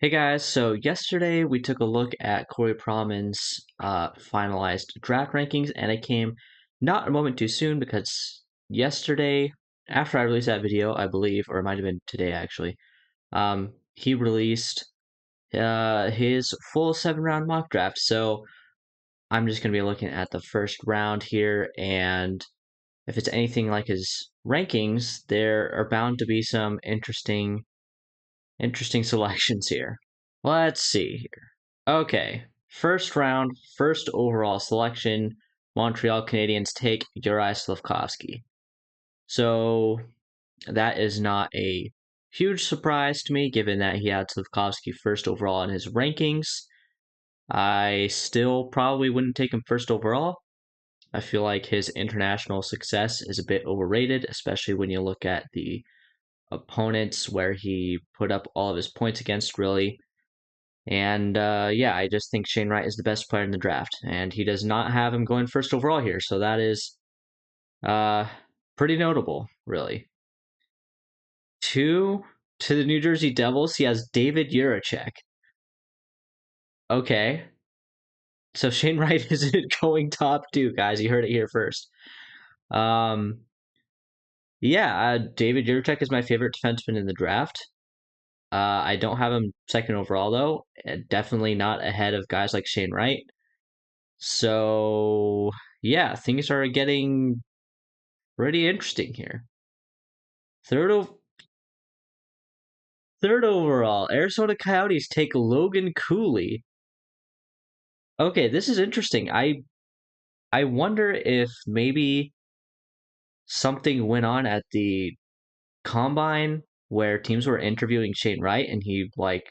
Hey guys, so yesterday we took a look at Corey Pronman's finalized draft rankings, and it came not a moment too soon because yesterday, after I released that video, I believe, or it might have been today actually, he released his full 7 round mock draft. So I'm just going to be looking at the first round here, and if it's anything like his rankings, there are bound to be some interesting selections here. Let's see here. Okay, first round, first overall selection, Montreal Canadiens take Juraj Slafkovsky. So that is not a huge surprise to me, given that he had Slafkovsky first overall in his rankings. I still probably wouldn't take him first overall. I feel like his international success is a bit overrated, especially when you look at the opponents where he put up all of his points against, really. And yeah, I just think Shane Wright is the best player in the draft, and he does not have him going first overall here, so that is uh, pretty notable, really. Two, to the New Jersey Devils, he has David Jiricek. Okay, so Shane Wright isn't going top two, guys. You heard it here first. Um, yeah, David Jiricek is my favorite defenseman in the draft. I don't have him second overall though. Definitely not ahead of guys like Shane Wright. So yeah, things are getting pretty interesting here. Third o- third overall, Arizona Coyotes take Logan Cooley. Okay, this is interesting. I wonder if maybe something went on at the combine where teams were interviewing Shane Wright and he like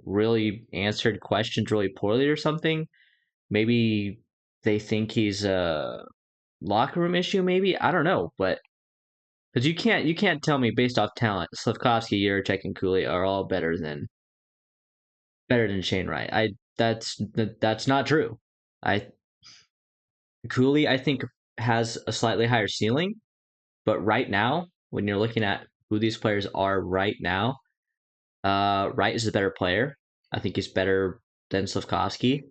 really answered questions really poorly or something. Maybe they think he's a locker room issue. Maybe I don't know, but because you can't tell me based off talent, Slavkovsky, Jiricek, and Cooley are all better than Shane Wright. That's not true. I Cooley I think has a slightly higher ceiling, but right now when you're looking at who these players are right now, Wright is the better player. I think he's better than Slavkovsky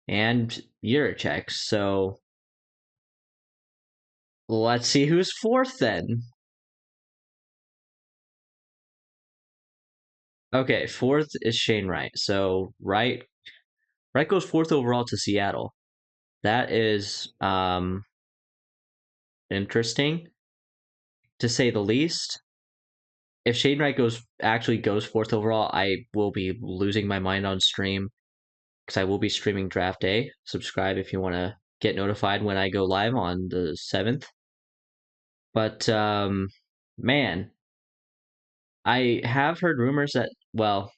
and Jiricek. So let's see who's fourth then. Okay, fourth is Shane Wright. So Wright goes fourth overall to Seattle. That is interesting to say the least. If Shane Wright goes fourth overall, I will be losing my mind on stream because I will be streaming draft day. Subscribe if you want to get notified when I go live on the 7th. But man, I have heard rumors that, well,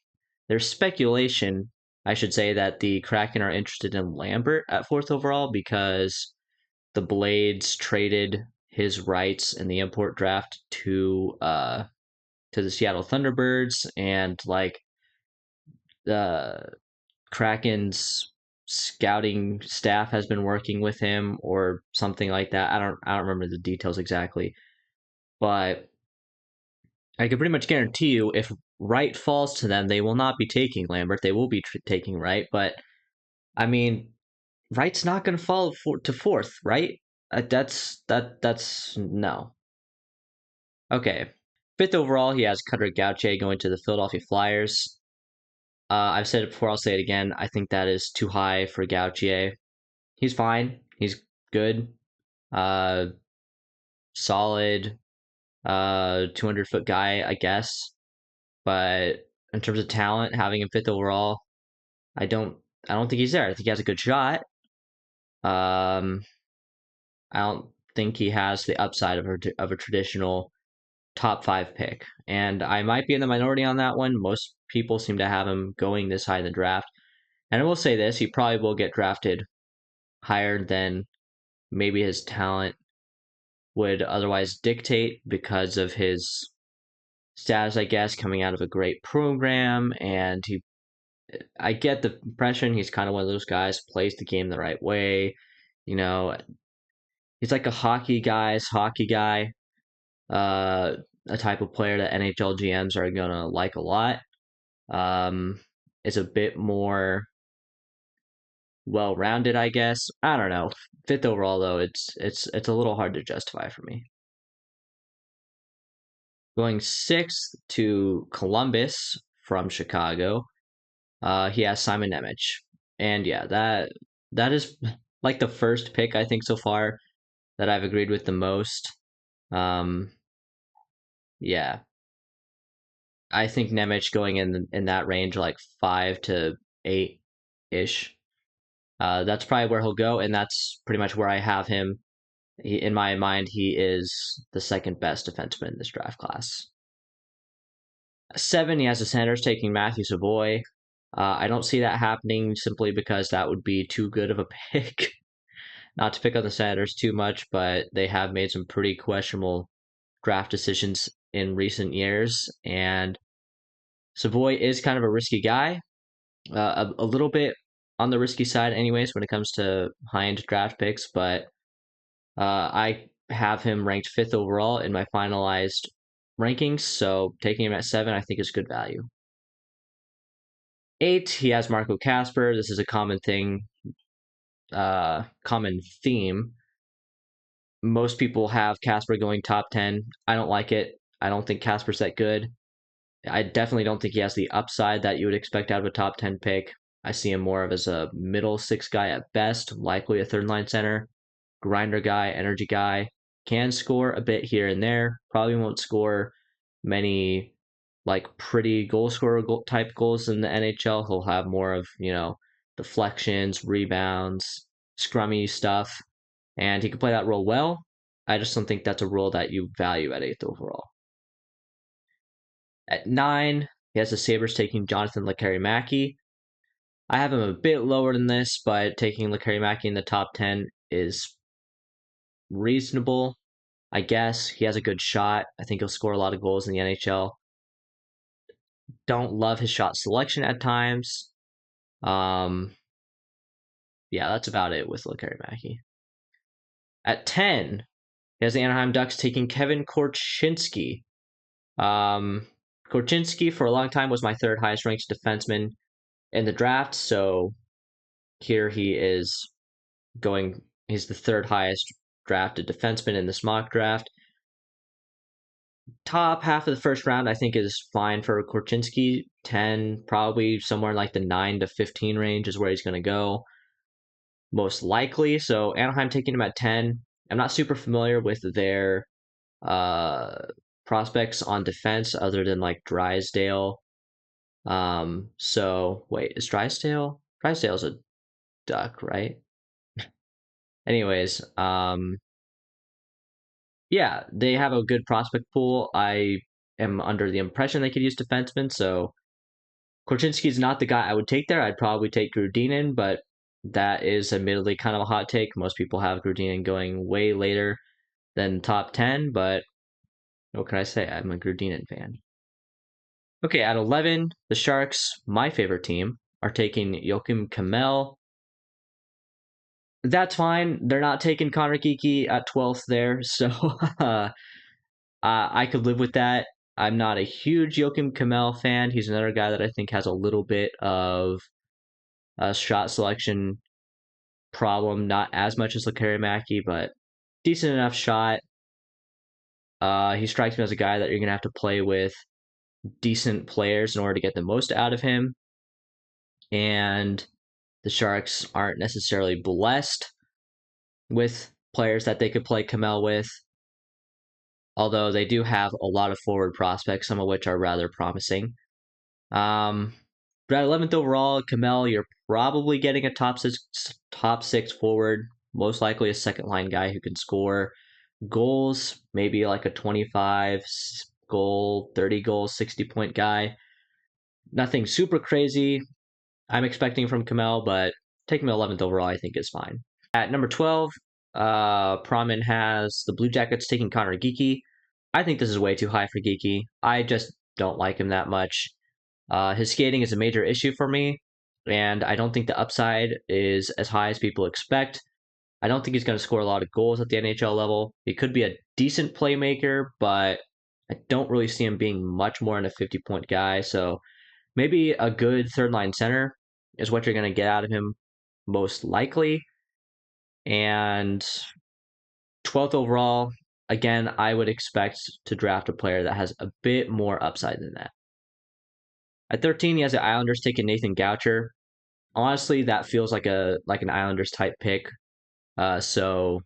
there's speculation, I should say, that the Kraken are interested in Lambert at fourth overall because the Blades traded his rights in the import draft to the Seattle Thunderbirds, and like the Kraken's scouting staff has been working with him or something like that. I don't remember the details exactly, but I can pretty much guarantee you if Wright falls to them, they will not be taking Lambert. They will be taking Wright, but I mean, Wright's not going to fall to fourth, right? That's no. Okay. Fifth overall, he has Cutter Gauthier going to the Philadelphia Flyers. I've said it before, I'll say it again. I think that is too high for Gauthier. He's fine. He's good. Uh, Solid. 200-foot guy, I guess. But in terms of talent, having him fifth overall, I don't. I don't think he's there. I think he has a good shot. Um, I don't think he has the upside of a traditional top five pick. And I might be in the minority on that one. Most people seem to have him going this high in the draft. And I will say this, he probably will get drafted higher than maybe his talent would otherwise dictate because of his status, I guess, coming out of a great program. And I get the impression he's kind of one of those guys, plays the game the right way. You know, he's like a hockey guy, uh, a type of player that NHL GMs are going to like a lot. is a bit more well-rounded, I guess. I don't know. Fifth overall though, it's a little hard to justify for me. Going sixth to Columbus from Chicago. He has Simon Nemec, and yeah, that is like the first pick I think so far that I've agreed with the most. Um, yeah, I think Nemec going in that range, like 5 to 8 ish. That's probably where he'll go, and that's pretty much where I have him. In my mind, he is the second best defenseman in this draft class. 7, he has the Senators taking Matthew Savoy. I don't see that happening simply because that would be too good of a pick. Not to pick on the Senators too much, but they have made some pretty questionable draft decisions in recent years, and Savoy is kind of a risky guy, a little bit on the risky side, anyways, when it comes to high-end draft picks. But I have him ranked 5th overall in my finalized rankings, so taking him at 7, I think is good value. 8, he has Marco Kasper. This is a common thing, common theme. Most people have Kasper going top 10. I don't like it. I don't think Kasper's that good. I definitely don't think he has the upside that you would expect out of a top 10 pick. I see him more of as a middle 6 guy at best, likely a third line center, grinder guy, energy guy. Can score a bit here and there. Probably won't score many like pretty goal scorer type goals in the NHL. He'll have more of, deflections, rebounds, scrummy stuff, and he can play that role well. I just don't think that's a role that you value at 8th overall. At 9, he has the Sabres taking Jonathan Lekkerimaki. I have him a bit lower than this, but taking Lekkerimaki in the top 10 is reasonable, I guess. He has a good shot. I think he'll score a lot of goals in the NHL. Don't love his shot selection at times. Yeah, that's about it with Lekkerimaki. At 10, he has the Anaheim Ducks taking Kevin Korchinski. Korchinski, for a long time, was my third highest ranked defenseman in the draft, so here he is he's the third highest drafted defenseman in this mock draft. Top half of the first round, I think, is fine for Korchinski. 10, probably somewhere like the 9 to 15 range is where he's going to go, most likely. So Anaheim taking him at 10. I'm not super familiar with their prospects on defense other than like Drysdale. So wait, is Drysdale? Drysdale's a Duck, right? Anyways, yeah, they have a good prospect pool. I am under the impression they could use defensemen, so Korchinski's not the guy I would take there. I'd probably take Grudinin, but that is admittedly kind of a hot take. Most people have Grudinin going way later than top 10, but what can I say? I'm a Grudinin fan. Okay, at 11, the Sharks, my favorite team, are taking Joakim Kemell. That's fine. They're not taking Connor Geeky at 12th there, so I could live with that. I'm not a huge Joakim Kemell fan. He's another guy that I think has a little bit of a shot selection problem, not as much as Lekkerimaki, but decent enough shot. He strikes me as a guy that you're going to have to play with decent players in order to get the most out of him. And the Sharks aren't necessarily blessed with players that they could play Kemell with, although they do have a lot of forward prospects, some of which are rather promising. But at 11th overall, Kemell, you're probably getting a top six forward, most likely a second line guy who can score goals, maybe like a 25 goal, 30 goal, 60-point guy. Nothing super crazy I'm expecting from Kemell, but taking him 11th overall, I think is fine. At number 12, Pronman has the Blue Jackets taking Connor Geeky. I think this is way too high for Geeky. I just don't like him that much. His skating is a major issue for me, and I don't think the upside is as high as people expect. I don't think he's going to score a lot of goals at the NHL level. He could be a decent playmaker, but I don't really see him being much more than a 50-point guy. So Maybe a good third line center is what you're going to get out of him most likely. And 12th overall, again, I would expect to draft a player that has a bit more upside than that. At 13, he has the Islanders taking Nathan Goucher. Honestly, that feels like an Islanders type pick. So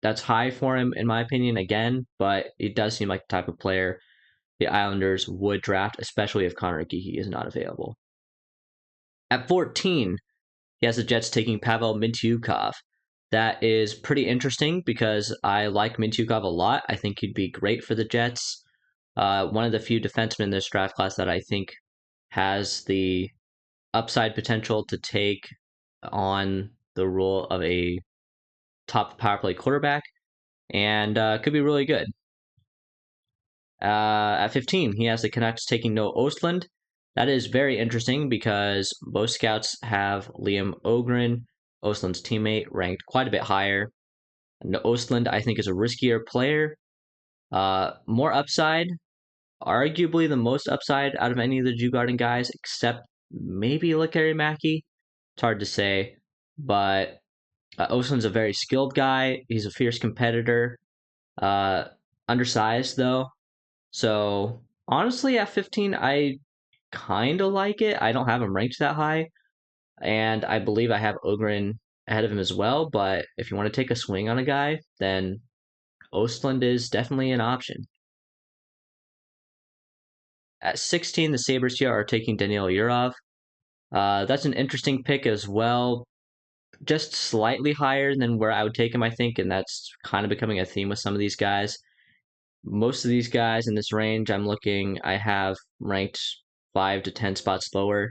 that's high for him in my opinion again, but it does seem like the type of player the Islanders would draft, especially if Connor Geekie is not available. At 14, he has the Jets taking Pavel Mintyukov. That is pretty interesting because I like Mintyukov a lot. I think he'd be great for the Jets. One of the few defensemen in this draft class that I think has the upside potential to take on the role of a top power play quarterback and could be really good. At 15, he has the Canucks taking Noah Ostlund. That is very interesting because most scouts have Liam Ogren, Ostlund's teammate, ranked quite a bit higher. Ostlund, I think, is a riskier player. More upside, arguably the most upside out of any of the Djurgården guys, except maybe Lekari Mackey. It's hard to say, but Ostlund's a very skilled guy. He's a fierce competitor. Undersized, though. So honestly, at 15, I kind of like it. I don't have him ranked that high, and I believe I have Ogren ahead of him as well. But if you want to take a swing on a guy, then Ostlund is definitely an option. At 16, the Sabres here are taking Daniil Yurov. That's an interesting pick as well. Just slightly higher than where I would take him, I think, and that's kind of becoming a theme with some of these guys. Most of these guys in this range, I have ranked 5 to 10 spots lower.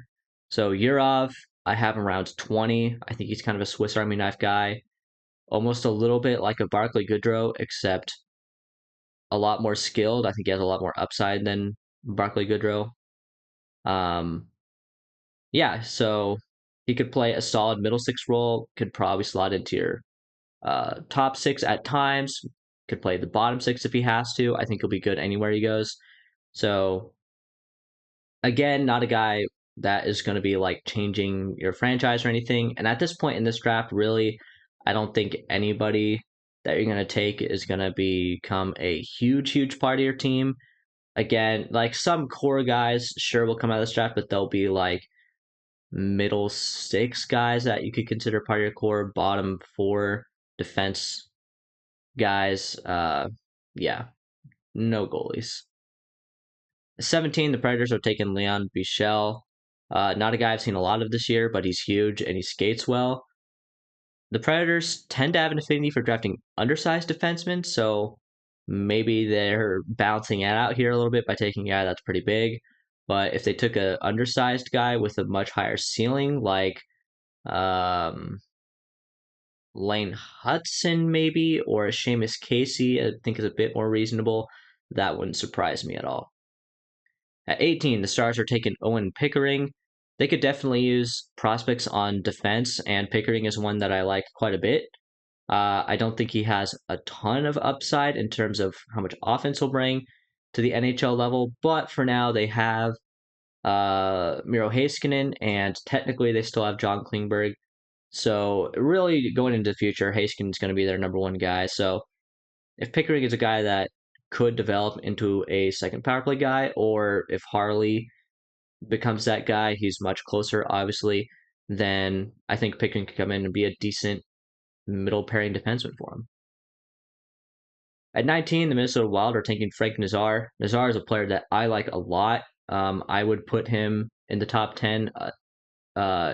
So Yurov, I have him around 20. I think he's kind of a Swiss Army knife guy, almost a little bit like a Barclay Goodrow, except a lot more skilled. I think he has a lot more upside than Barclay Goodrow. Um, yeah, so he could play a solid middle six role, could probably slot into your top six at times, could play the bottom six if he has to. I think he'll be good anywhere he goes. So, again, not a guy that is going to be like changing your franchise or anything. And at this point in this draft, really, I don't think anybody that you're going to take is going to become a huge, huge part of your team. Again, like some core guys, sure, will come out of this draft, but they'll be like middle six guys that you could consider part of your core, bottom four defense guys. Yeah, no goalies. 17, the Predators are taking Leon Bichel. Not a guy I've seen a lot of this year, but he's huge and he skates well. The Predators tend to have an affinity for drafting undersized defensemen, so maybe they're balancing it out here a little bit by taking a guy that's pretty big. But if they took an undersized guy with a much higher ceiling, like um, Lane Hudson, maybe, or a Seamus Casey, I think is a bit more reasonable, that wouldn't surprise me at all. At 18, the Stars are taking Owen Pickering. They could definitely use prospects on defense, and Pickering is one that I like quite a bit. I don't think he has a ton of upside in terms of how much offense he'll bring to the NHL level, but for now they have Miro Heiskanen, and technically they still have John Klingberg. So really going into the future, Haskinen's going to be their number one guy. So if Pickering is a guy that could develop into a second power play guy, or if Harley becomes that guy, he's much closer, obviously, then I think Pickering could come in and be a decent middle pairing defenseman for him. At 19, the Minnesota Wild are taking Frank Nazar. Nazar is a player that I like a lot. I would put him in the top 10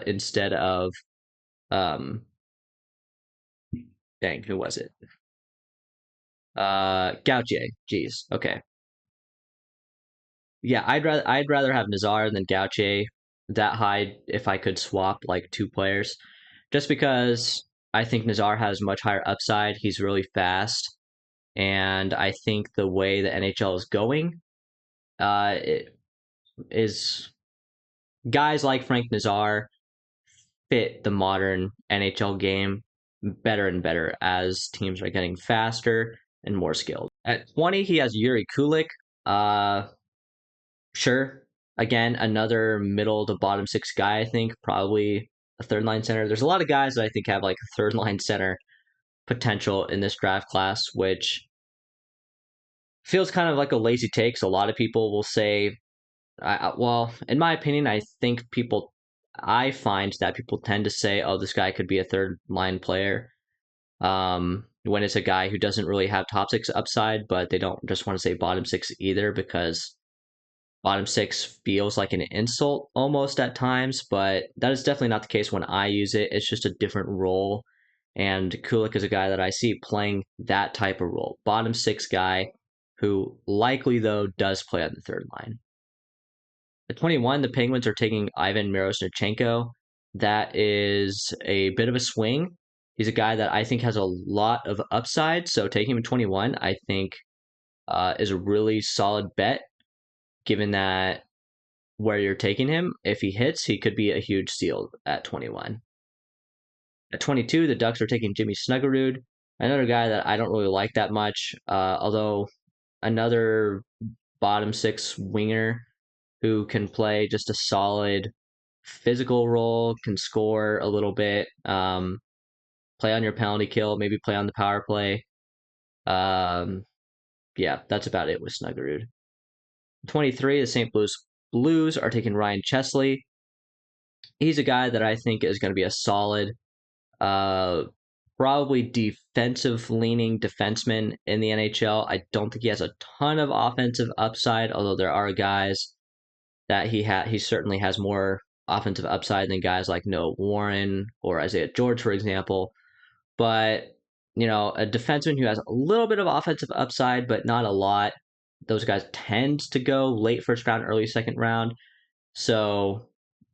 instead of, um, dang, who was it? Gauthier. Jeez. Okay. Yeah, I'd rather have Nazar than Gauthier that high if I could swap like two players, just because I think Nazar has much higher upside. He's really fast, and I think the way the NHL is going, it is guys like Frank Nazar fit the modern NHL game better and better as teams are getting faster and more skilled. At 20, he has Yuri Kulik. Sure. Again, another middle to bottom six guy, I think, probably a third line center. There's a lot of guys that I think have like third line center potential in this draft class, which feels kind of like a lazy take. So a lot of people will say, well, in my opinion, I find that people tend to say, oh, this guy could be a third line player. When it's a guy who doesn't really have top six upside, but they don't just want to say bottom six either, because bottom six feels like an insult almost at times, but that is definitely not the case when I use it. It's just a different role. And Kulik is a guy that I see playing that type of role. Bottom six guy who likely, though, does play on the third line. At 21, the Penguins are taking Ivan Miroshnichenko. That is a bit of a swing. He's a guy that I think has a lot of upside. So taking him at 21, I think, is a really solid bet, given that where you're taking him, if he hits, he could be a huge steal at 21. At 22, the Ducks are taking Jimmy Snuggerud, another guy that I don't really like that much, although another bottom six winger who can play just a solid physical role, can score a little bit, play on your penalty kill, maybe play on the power play. Yeah, that's about it with Snuggerud. 23, the St. Louis Blues are taking Ryan Chesley. He's a guy that I think is going to be a solid, uh, probably defensive leaning defenseman in the NHL. I don't think he has a ton of offensive upside, although there are guys that he certainly has more offensive upside than guys like Noah Warren or Isaiah George, for example. But, a defenseman who has a little bit of offensive upside, but not a lot, those guys tend to go late first round, early second round. So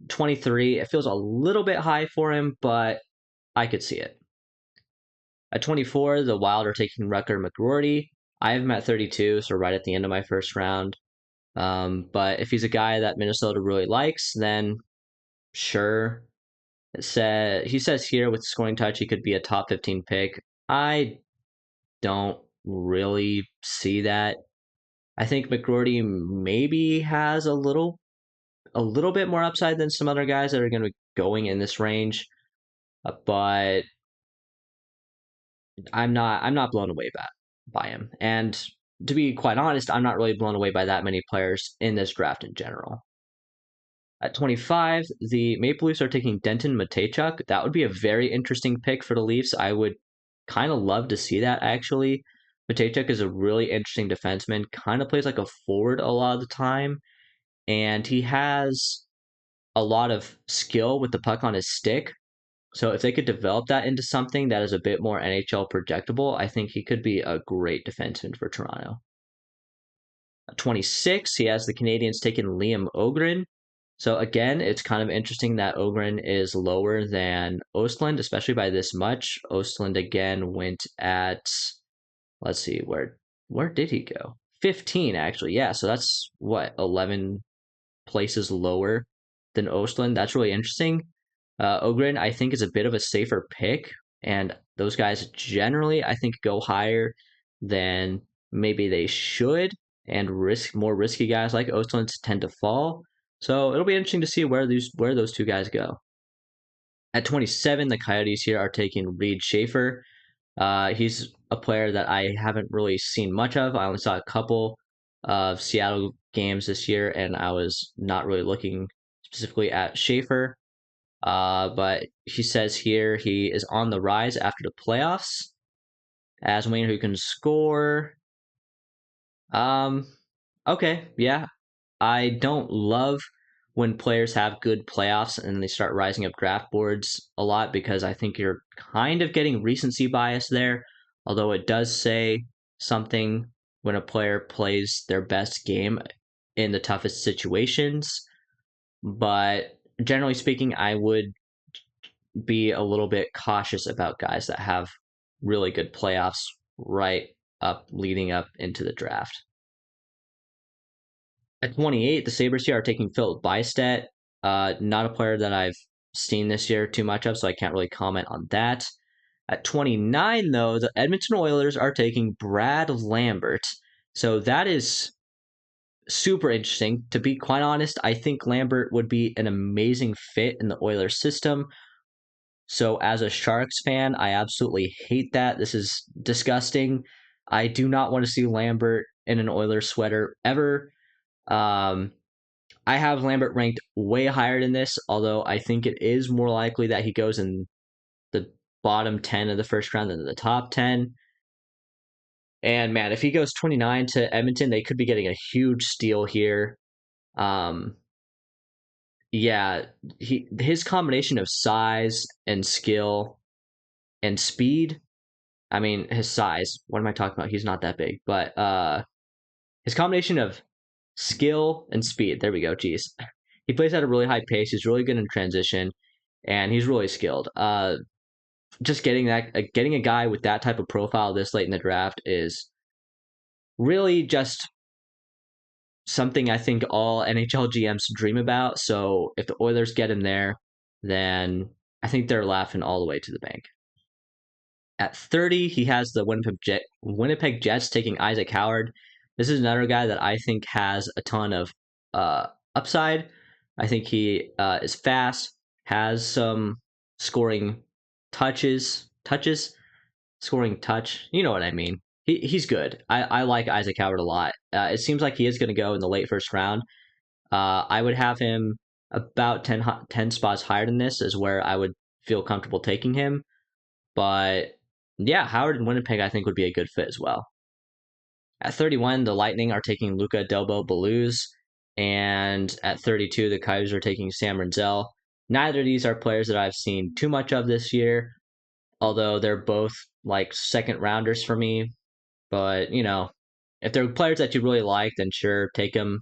23, it feels a little bit high for him, but I could see it. At 24, the Wild are taking Rutger McGroarty. I have him at 32, so right at the end of my first round. But if he's a guy that Minnesota really likes, then sure. He says here with scoring touch, he could be a top 15 pick. I don't really see that. I think McGroarty maybe has a little bit more upside than some other guys that are going to be going in this range, but I'm not blown away by him. And to be quite honest, I'm not really blown away by that many players in this draft in general. At 25, the Maple Leafs are taking Denton Mateychuk. That would be a very interesting pick for the Leafs. I would kind of love to see that, actually. Mateychuk is a really interesting defenseman, kind of plays like a forward a lot of the time, and he has a lot of skill with the puck on his stick. So if they could develop that into something that is a bit more NHL projectable, I think he could be a great defenseman for Toronto. At 26, he has the Canadiens taking Liam Ogren. So again, it's kind of interesting that Ogren is lower than Ostland, especially by this much. Ostland again went at, let's see, where did he go? 15 actually. Yeah, so that's what, 11 places lower than Ostland. That's really interesting. Ogren, I think, is a bit of a safer pick, and those guys generally, I think, go higher than maybe they should, and more risky guys like Ostland tend to fall. So it'll be interesting to see where those two guys go. At 27, the Coyotes here are taking Reed Schaefer. He's a player that I haven't really seen much of. I only saw a couple of Seattle games this year, and I was not really looking specifically at Schaefer. But he says here he is on the rise after the playoffs as a winger who can score. Okay, yeah. I don't love when players have good playoffs and they start rising up draft boards a lot, because I think you're kind of getting recency bias there. Although it does say something when a player plays their best game in the toughest situations. But generally speaking, I would be a little bit cautious about guys that have really good playoffs right up leading up into the draft. At 28, the Sabres here are taking Philip Bystedt. Not a player that I've seen this year too much of, so I can't really comment on that. At 29, though, the Edmonton Oilers are taking Brad Lambert. So that is super interesting. To be quite honest, I think Lambert would be an amazing fit in the Oilers system. So, as a Sharks fan, I absolutely hate that. This is disgusting. I do not want to see Lambert in an Oilers sweater ever. Um, I have Lambert ranked way higher than this, although I think it is more likely that he goes in the bottom 10 of the first round than the top 10. And man, if he goes 29 to Edmonton, they could be getting a huge steal here. Um, yeah, his combination of size and skill and speed. I mean, his size. What am I talking about? He's not that big, but his combination of skill and speed. There we go. Jeez, he plays at a really high pace. He's really good in transition, and he's really skilled. Just getting a guy with that type of profile this late in the draft is really just something I think all NHL GMs dream about. So if the Oilers get him there, then I think they're laughing all the way to the bank. At 30, he has the Winnipeg Jets taking Isaac Howard. This is another guy that I think has a ton of upside. I think he is fast, has some scoring scoring touch. You know what I mean. He's good. I like Isaac Howard a lot. It seems like he is going to go in the late first round. I would have him about 10 spots higher than this is where I would feel comfortable taking him. But yeah, Howard and Winnipeg I think would be a good fit as well. At 31, the Lightning are taking Luca Delbo Belouz, and at 32, the Coyotes are taking Sam Rinzel. Neither of these are players that I've seen too much of this year, although they're both like second rounders for me. But, if they're players that you really like, then sure, take them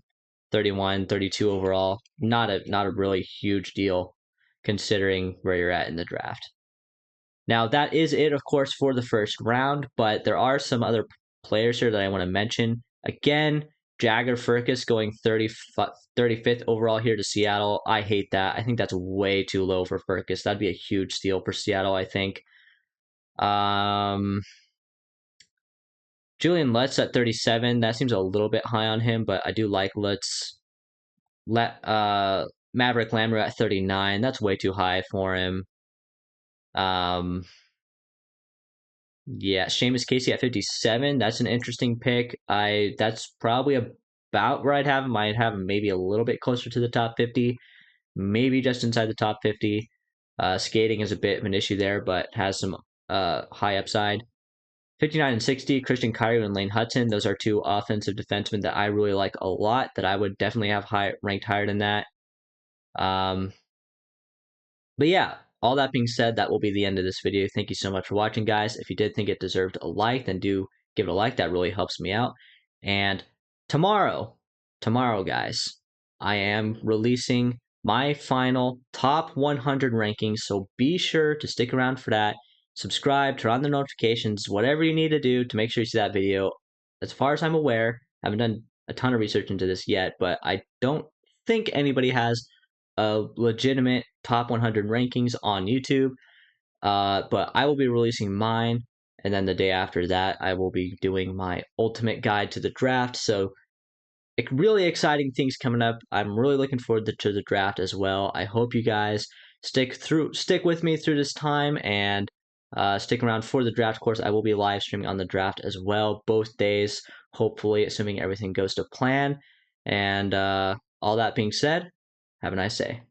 31, 32 overall. Not a really huge deal considering where you're at in the draft. Now, that is it, of course, for the first round, but there are some other players here that I want to mention. Again, Jagger Firkus going 35th overall here to Seattle. I hate that. I think that's way too low for Firkus. That'd be a huge steal for Seattle, I think. Julian Lutz at 37. That seems a little bit high on him, but I do like Lutz. Maverick Lamoureux at 39. That's way too high for him. Yeah, Seamus Casey at 57. That's an interesting pick. That's probably about where I'd have him. I'd have him maybe a little bit closer to the top 50, maybe just inside the top 50. Skating is a bit of an issue there, but has some high upside. 59 and 60, Christian Kyrou and Lane Hutton. Those are two offensive defensemen that I really like a lot, that I would definitely have ranked higher than that. But yeah, all that being said, that will be the end of this video. Thank you so much for watching, guys. If you did think it deserved a like, then do give it a like. That really helps me out. And tomorrow, guys, I am releasing my final top 100 rankings. So be sure to stick around for that. Subscribe, turn on the notifications, whatever you need to do to make sure you see that video. As far as I'm aware, I haven't done a ton of research into this yet, but I don't think anybody has a legitimate top 100 rankings on YouTube. But I will be releasing mine, and then the day after that, I will be doing my ultimate guide to the draft. So, really exciting things coming up. I'm really looking forward to the draft as well. I hope you guys stick with me through this time and stick around for the draft. Of course, I will be live streaming on the draft as well, both days, hopefully, assuming everything goes to plan. And all that being said, have a nice day.